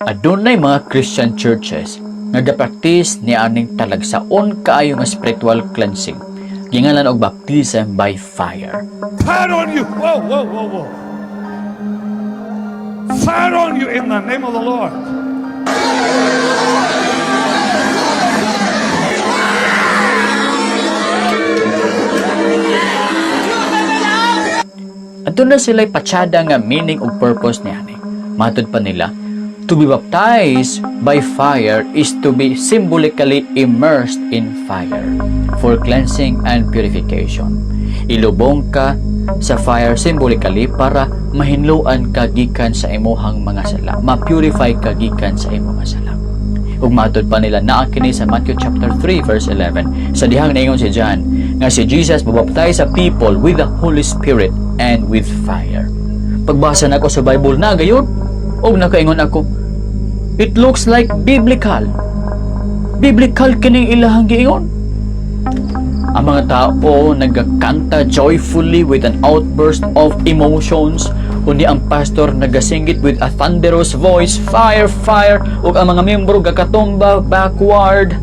Adunay mga Christian churches nga gapraktis ni aning talagsaon kaayo nga spiritual cleansing gingalan og baptism by fire. Fire on you! Whoa, whoa, whoa, whoa! Fire on you in the name of the Lord! Aduna sila'y patsyada nga meaning ug purpose niani. Matud pa nila, to be baptized by fire is to be symbolically immersed in fire for cleansing and purification. Ilubong ka sa fire symbolically para mahinluan ka gikan sa imuhang mga sala, ma-purify ka gikan sa imong mga sala. Ug matud pa nila naa kini sa Matthew chapter 3 verse 11 sa dihang naingon si John nga si Jesus mabaptize sa people with the Holy Spirit and with fire. Pagbasa nako sa Bible na gayon og nakaingon ako, it looks like biblical. Biblical kining ilahang giingon. Ang mga tao nagkanta joyfully with an outburst of emotions, kundi ang pastor nagasinggit with a thunderous voice, fire, fire, ug ang mga miyembro gakatumba backward.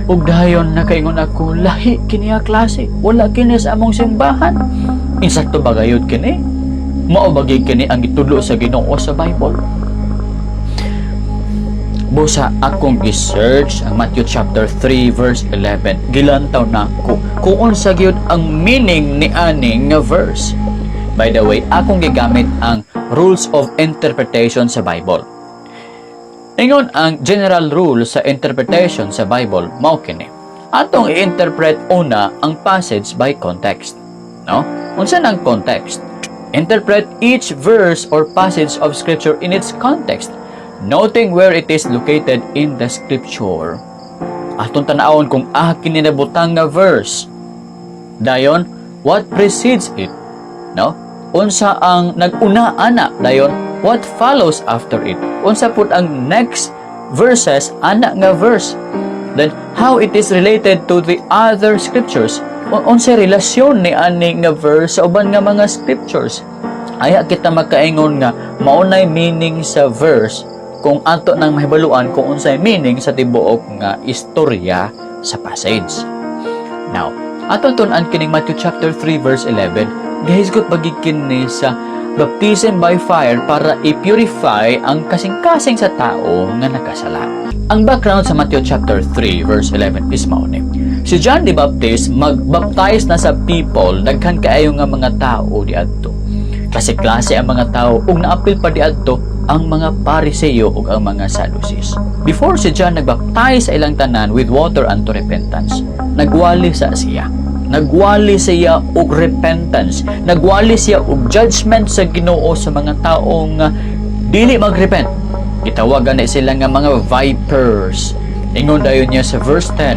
Ug dayon nakaingon ako, lahi kini nga klase, wala kini sa among simbahan. Insakto ba gayud kini? Mao ba kini ang gitudlo sa Ginoo sa Bible? Busa akong gi-search ang Matthew chapter 3 verse 11. Gilantaw na ko kung unsa gyud ang meaning ni aning nga verse. By the way, akong gigamit ang rules of interpretation sa Bible. Ingon ang general rule sa interpretation sa Bible mao kini. Atong i-interpret una ang passage by context. No? Unsa nang context? Interpret each verse or passage of scripture in its context, noting where it is located in the scripture. Atong tan-awon kung kini nabutang nga verse. Dayon, what precedes it? No? Unsa ang nag-una ana? Dayon, what follows after it? Unsa pud ang next verses ana nga verse? Then how it is related to the other scriptures? Unsa relasyon ni ani nga verse sa uban nga mga scriptures? Aya kita makaingon nga maunay meaning sa verse kung ato nang mahibaluan kung unsay meaning sa tibuok nga istorya sa passage. Now, aton tun-an kining Matthew chapter 3 verse 11, gahisgot bagig kini sa baptism by fire para i-purify ang kasing-kasing sa tao nga nakasala. Ang background sa Matthew chapter 3 verse 11 is mao ni. Si John the Baptist magbaptize na sa people daghan kaayo nga mga tao diadto. Klase-klase ang mga tao ug naapil pa diadto ang mga Pariseo ug ang mga Sadducees. Before si John nagbaptize sa ilang tanan with water unto repentance, nagwali siya. Nagwali siya og repentance. Nagwali siya og judgment sa Ginoo sa mga taong dili magrepent. Gitawagan na sila nga mga vipers. Ingon dayon niya sa verse 10,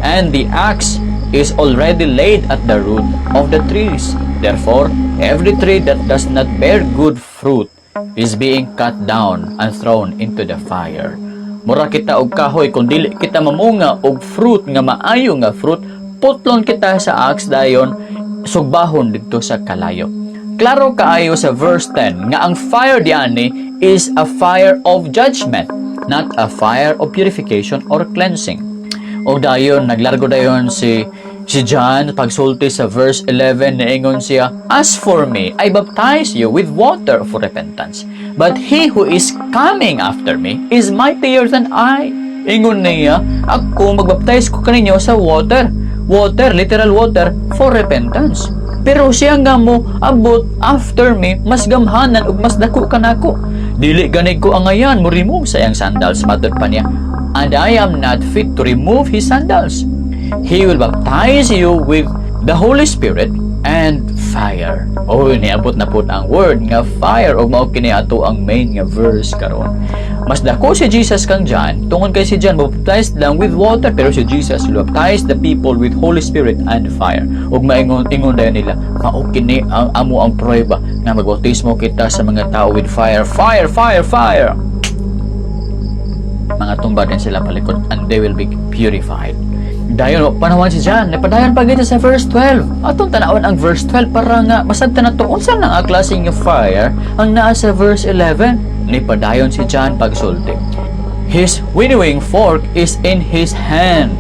and the axe is already laid at the root of the trees. Therefore, every tree that does not bear good fruit is being cut down and thrown into the fire. Mura kita og kahoy kung dili kita mamunga og fruit nga maayo nga fruit, putlon kita sa axe dayon sugbahon didto sa kalayo. Klaro kaayo sa verse 10 nga ang fire diani is a fire of judgment, not a fire of purification or cleansing. O dayon naglargo dayon si John pagsulti sa verse 11 niingon siya, as for me, I baptize you with water for repentance, but he who is coming after me is mightier than I. Ingon niya, ako magbaptize ko kaninyo sa water, literal water, for repentance. Pero siya nga mo abot after me, mas gamhanan ug mas dako kanako. Dili gani ko angayan mo remove sa iyang sandals, matud pa niya, and I am not fit to remove his sandals. He will baptize you with the Holy Spirit and fire. Oh, niabot na pud ang word nga fire ug mao kini ato ang main nga verse karon. Mas dako si Jesus kang John, tungod kay si John baptized lang with water, pero si Jesus will baptize the people with Holy Spirit and fire. Ug ingon dayon nila, mao kini ang amo ang prueba nga magbautismo kita sa mga tao with fire, fire, fire, fire. Mga tumba din sila palikod and they will be purified. Dayon panahon si John, napadayon pa gid sa verse 12. Atong tan-awon ang verse 12 para nga masabtan nato unsa nang ang klase nga fire ang naa sa verse 11. ni padayon si John pagsulti. His winnowing fork is in his hand,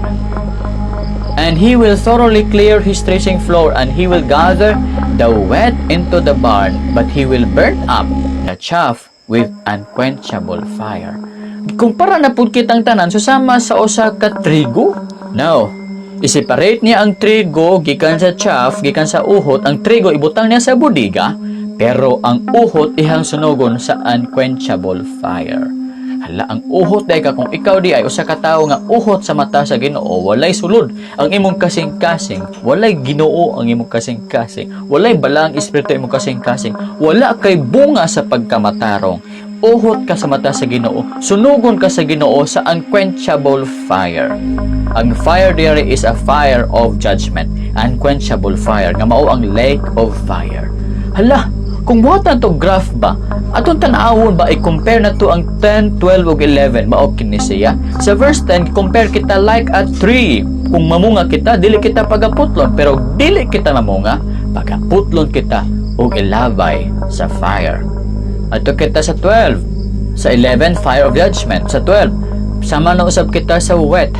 and he will thoroughly clear his threshing floor, and he will gather the wheat into the barn, but he will burn up the chaff with unquenchable fire. Kumpara na pud kitang tanan susama sa usa ka trigo. Now, i-separate niya ang trigo gikan sa chaff, gikan sa uhot. Ang trigo ibutang niya sa budiga, pero ang uhot ihang sunugon sa unquenchable fire. Hala, ang uhot day ka kung ikaw di ay usa ka tawo nga uhot sa mata sa Ginoo, walay sulod ang imong kasing-kasing, walay Ginoo ang imong kasing-kasing, walay balang espiritu imong kasing-kasing, wala kay bunga sa pagkamatarong. Uhot ka sa mata sa Ginoo, sunugon ka sa Ginoo sa unquenchable fire. Ang fire there is a fire of judgment, unquenchable fire nga mao ang lake of fire. Hala, kung buhatan to graph ba, atong tanawon ba i-compare na to ang 10, 12 ug 11 mao kini siya. Sa verse 10 compare kita like a tree. Kung mamunga kita dili kita pagaputlon, pero dili kita mamunga pagaputlon kita ug ilabay sa fire. Ato kita sa 12, sa 11 fire of judgment, sa 12 sama na usab kita sa wet.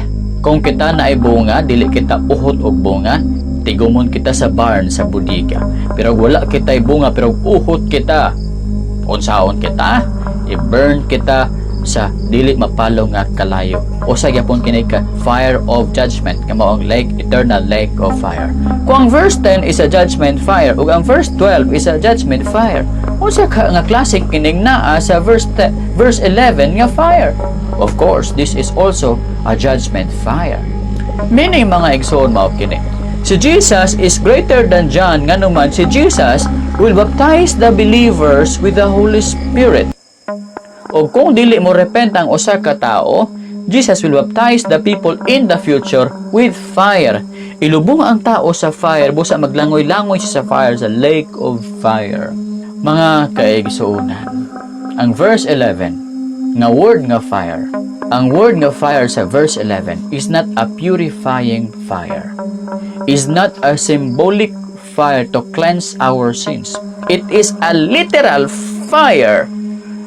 Kung kita na ay bunga dili kita uhot og bunga, tigumon kita sa barn, sa budiga. Pero wala kita'y bunga, pero uhot kita. Unsaon kita? I-burn kita sa dili mapalo nga kalayo. O sa gyapon kini ka fire of judgment, nga mao ang lake, eternal lake of fire. Kung ang verse 10 is a judgment fire, ug ang verse 12 is a judgment fire, unsa ka nga klaseng kining naa sa verse 11 nga fire? Of course, this is also a judgment fire. Meaning mga igsoon mao kini, si Jesus is greater than John, nga naman si Jesus will baptize the believers with the Holy Spirit. O kung dili mo repent ang usa ka tao, Jesus will baptize the people in the future with fire. Ilubong ang tao sa fire, busa maglangoy-langoy siya sa fire, sa lake of fire. Mga kaigsuunan, ang verse 11, nga word nga fire, ang word nga fire sa verse 11 is not a purifying fire, is not a symbolic fire to cleanse our sins. It is a literal fire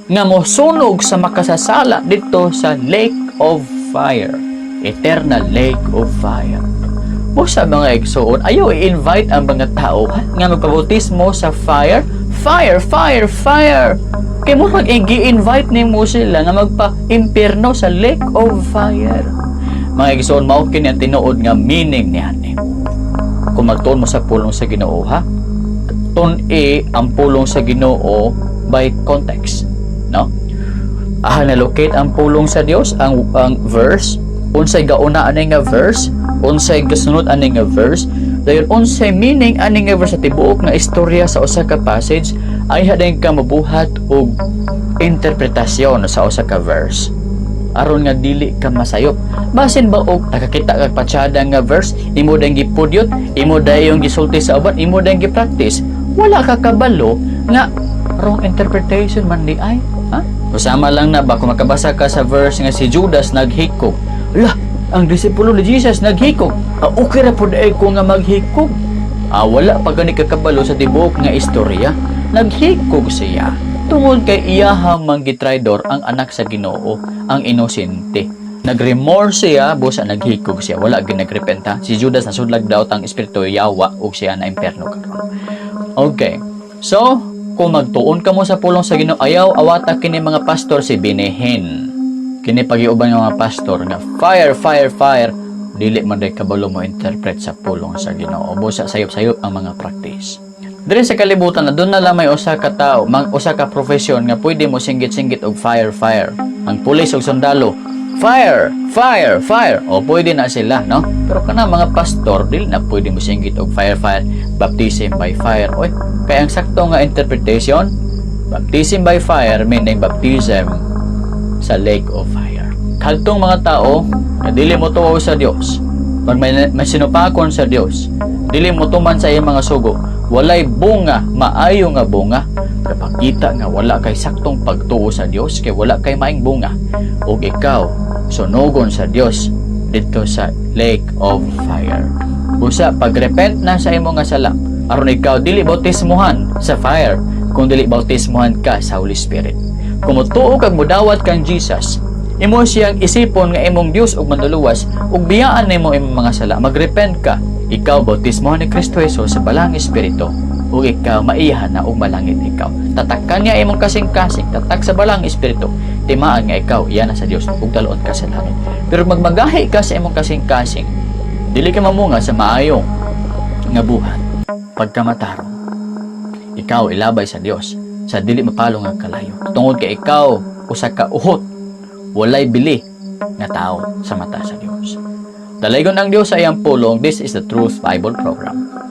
nga mosunog sa makasasala dito sa lake of fire, eternal lake of fire. Busa mga igsoon, ayaw i-invite ang mga tao nga magpabautismo sa fire, fire, fire, fire. Kaya mo mag-i-invite ni mo sila nga magpa-impierno sa lake of fire. Mga igsoon, mao kini ang tinuod nga meaning niyan. Kung magtuon mo sa pulong sa Ginoo, ha? Tun-i ang pulong sa Ginoo by context, no? Na-locate ang pulong sa Dios, ang verse, unsay gauna ani nga verse, unsay gasunod ani nga verse, dayon unsay meaning ani nga verse sa tibuok nga istorya sa usa ka passage, ay hadeng ka mabuhat og interpretasyon sa usa ka verse. Aron nga dili ka masayop. Basin ba og nakakita kag patsyada nga verse, imo dayong gipudyot, imo dayong gisulti sa uban, imo dayong gipractice, wala ka kabalo nga wrong interpretation man di ay, ha? Usama lang na ba kung makabasa ka sa verse nga si Judas naghikog. Ala, ang disipulo ni Jesus naghikog. Okay ra pud ay ko nga maghikog. Wala pa gani kakabalo sa tibuok nga istorya. Naghikog siya tungod kay iyahang manggitraidor ang anak sa Ginoo, ang inosente. Nagremorse siya, busa naghikog siya, wala ginagrepenta. Si Judas nasudlag daw tang espiritu yawa ug siya na impierno karon. Okay. So, kung magtuon ka mo sa pulong sa Ginoo, ayaw awata kini mga pastor si binihin. Kini pagiuban ng mga pastor nga fire, fire, fire, dili man day kabalo mo interpret sa pulong sa Ginoo. Busa sayop-sayop ang mga practice. Diri sa kalibutan na doon na lang may usa ka tao, usa ka profesyon nga pwede mo singgit-singgit og fire, fire. Ang pulis og sundalo, fire, fire, fire. O pwede na sila, no? Pero kana mga pastor, dili na pwede mo singgit og fire, fire. Baptism by fire. Oy, kaya ang sakto nga interpretation, baptism by fire meaning baptism sa lake of fire. Kadtong mga tao nga dili mo tuwa sa Dios, pag may sinupakon sa Dios, dili mo tuman sa iyang mga sugo, walay bunga, maayo nga bunga, kapakita nga wala kay saktong pagtuo sa Dios, kay wala kay maing bunga, ug ikaw sunugon sa Dios dito sa lake of fire. Busa pagrepent na sa imong nga sala, aron ikaw dili bautismuhan sa fire, kung dili bautismuhan ka sa Holy Spirit. Kumutuo kag mudawat kang Jesus, imo siyang isipon nga imong Dios ug manluluwas ug biyaan nimo imong mga sala. Magrepent ka. Ikaw bautismo ni Kristo Jesus sa balang espiritu ug ikaw maiyahan na ug malangit ikaw. Tatakkan niya imong kasing-kasing, tatak sa balang espiritu. Timaan nga ikaw iyan na sa Dios ug daluon ka sa langit. Pero magmagahi ka sa imong kasing-kasing, dili ka mamunga sa maayong nga buhat. Pagkamatarong, ikaw ilabay sa Dios sa dili mapalong nga kalayo. Tungod kay ikaw usa ka uhot, walay bili nga tao sa mata sa Dios. Dalaygon ang Dios sa iyang pulong. This is the Truth Bible Program.